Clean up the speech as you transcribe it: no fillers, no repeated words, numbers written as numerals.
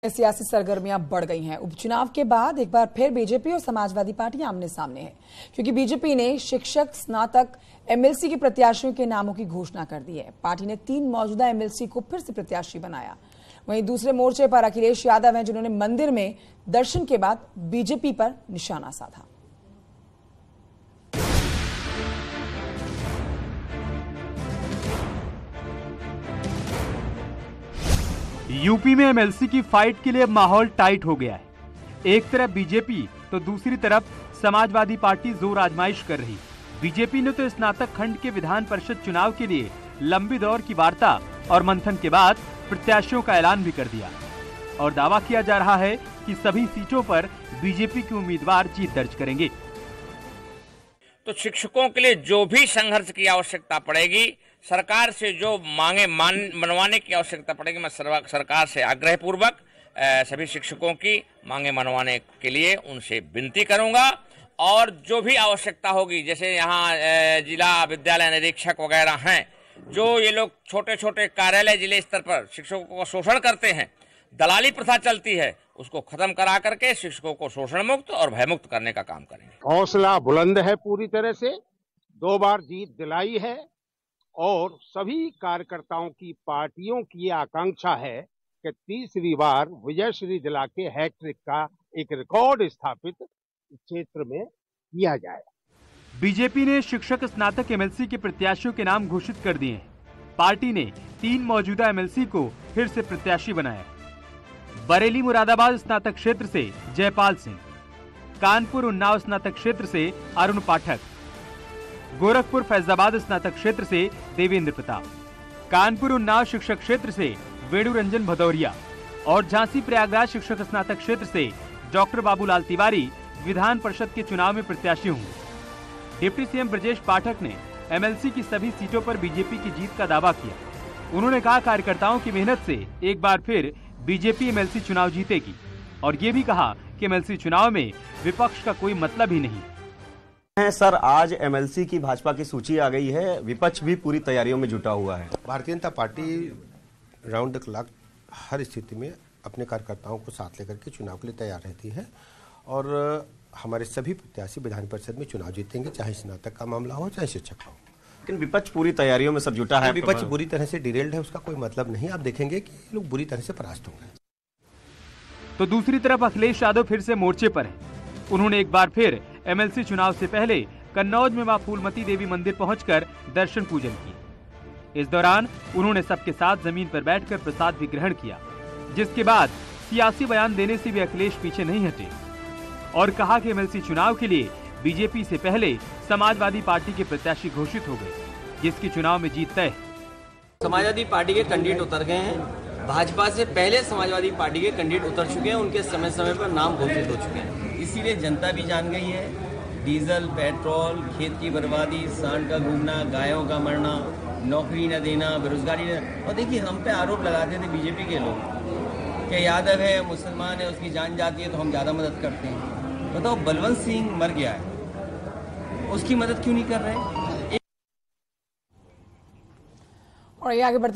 सियासी सरगर्मियां बढ़ गई हैं। उपचुनाव के बाद एक बार फिर बीजेपी और समाजवादी पार्टी आमने सामने है, क्योंकि बीजेपी ने शिक्षक, स्नातक, एमएलसी के प्रत्याशियों के नामों की घोषणा कर दी है। पार्टी ने 3 मौजूदा एमएलसी को फिर से प्रत्याशी बनाया। वहीं दूसरे मोर्चे पर अखिलेश यादव हैं, जिन्होंने मंदिर में दर्शन के बाद बीजेपी पर निशाना साधा। यूपी में एमएलसी की फाइट के लिए माहौल टाइट हो गया है। एक तरफ बीजेपी तो दूसरी तरफ समाजवादी पार्टी जोर आजमाइश कर रही। बीजेपी ने तो स्नातक खंड के विधान परिषद चुनाव के लिए लंबी दौर की वार्ता और मंथन के बाद प्रत्याशियों का ऐलान भी कर दिया और दावा किया जा रहा है कि सभी सीटों पर बीजेपी के उम्मीदवार जीत दर्ज करेंगे। तो शिक्षकों के लिए जो भी संघर्ष की आवश्यकता पड़ेगी, सरकार से जो मांगे मनवाने की आवश्यकता पड़ेगी, मैं सरकार से आग्रह पूर्वक सभी शिक्षकों की मांगे मनवाने के लिए उनसे विनती करूंगा। और जो भी आवश्यकता होगी, जैसे यहाँ जिला विद्यालय निरीक्षक वगैरह हैं, जो ये लोग छोटे छोटे कार्यालय जिले स्तर पर शिक्षकों को शोषण करते हैं, दलाली प्रथा चलती है, उसको खत्म करा करके शिक्षकों को शोषण मुक्त और भयमुक्त करने का काम करेंगे। हौसला बुलंद है, पूरी तरह से 2 बार जीत दिलाई है और सभी कार्यकर्ताओं की पार्टियों की आकांक्षा है कि तीसरी बार विजयश्री दिला के हैट्रिक का एक रिकॉर्ड स्थापित क्षेत्र में किया जाए। बीजेपी ने शिक्षक, स्नातक एमएलसी के प्रत्याशियों के नाम घोषित कर दिए हैं। पार्टी ने 3 मौजूदा एमएलसी को फिर से प्रत्याशी बनाया। बरेली मुरादाबाद स्नातक क्षेत्र से जयपाल सिंह, कानपुर उन्नाव स्नातक क्षेत्र से अरुण पाठक, गोरखपुर फैजाबाद स्नातक क्षेत्र से देवेंद्र प्रताप, कानपुर उन्नाव शिक्षक क्षेत्र से वेणु रंजन भदौरिया और झांसी प्रयागराज शिक्षक स्नातक क्षेत्र से डॉक्टर बाबूलाल तिवारी विधान परिषद के चुनाव में प्रत्याशी होंगे। डिप्टी सीएम ब्रजेश पाठक ने एमएलसी की सभी सीटों पर बीजेपी की जीत का दावा किया। उन्होंने कहा, कार्यकर्ताओं की मेहनत से एक बार फिर बीजेपी एमएलसी चुनाव जीतेगी और ये भी कहा कि एमएलसी चुनाव में विपक्ष का कोई मतलब ही नहीं है। सर, आज एमएलसी की भाजपा की सूची आ गई है, विपक्ष भी पूरी तैयारियों में जुटा हुआ है। Bharatiya Janata party round the clock हर स्थिति में अपने कार्यकर्ताओं को साथ लेकर के चुनाव के लिए तैयार रहती है और हमारे सभी प्रत्याशी विधान परिषद में चुनाव जीतेंगे, चाहे स्नातक का मामला हो चाहे शिक्षक का हो। लेकिन विपक्ष पूरी तैयारियों में सर जुटा है। विपक्ष बुरी तरह से डिरेल्ड है, उसका कोई मतलब नहीं। आप देखेंगे कि लोग बुरी तरह से परास्त होंगे। तो दूसरी तरफ अखिलेश यादव फिर से मोर्चे पर हैं। उन्होंने एक बार फिर एमएलसी चुनाव से पहले कन्नौज में मां फूलमती देवी मंदिर पहुंचकर दर्शन पूजन किए। इस दौरान उन्होंने सबके साथ जमीन पर बैठकर प्रसाद भी ग्रहण किया, जिसके बाद सियासी बयान देने से भी अखिलेश पीछे नहीं हटे और कहा कि एमएलसी चुनाव के लिए बीजेपी से पहले समाजवादी पार्टी के प्रत्याशी घोषित हो गए, जिसकी चुनाव में जीत तय है। समाजवादी पार्टी के कैंडिडेट उतर गए हैं। भाजपा से पहले समाजवादी पार्टी के कैंडिडेट उतर चुके हैं, उनके समय समय पर नाम घोषित हो चुके हैं। इसीलिए जनता भी जान गई है, डीजल, पेट्रोल, खेत की बर्बादी, सांड का घूमना, गायों का मरना, नौकरी न देना, बेरोजगारी न। और देखिए, हम पे आरोप लगाते थे बीजेपी के लोग कि यादव है, मुसलमान है, उसकी जान जाती है तो हम ज़्यादा मदद करते हैं। बताओ, बलवंत सिंह मर गया है, उसकी मदद क्यों नहीं कर रहे? और ये आगे बढ़ते हैं।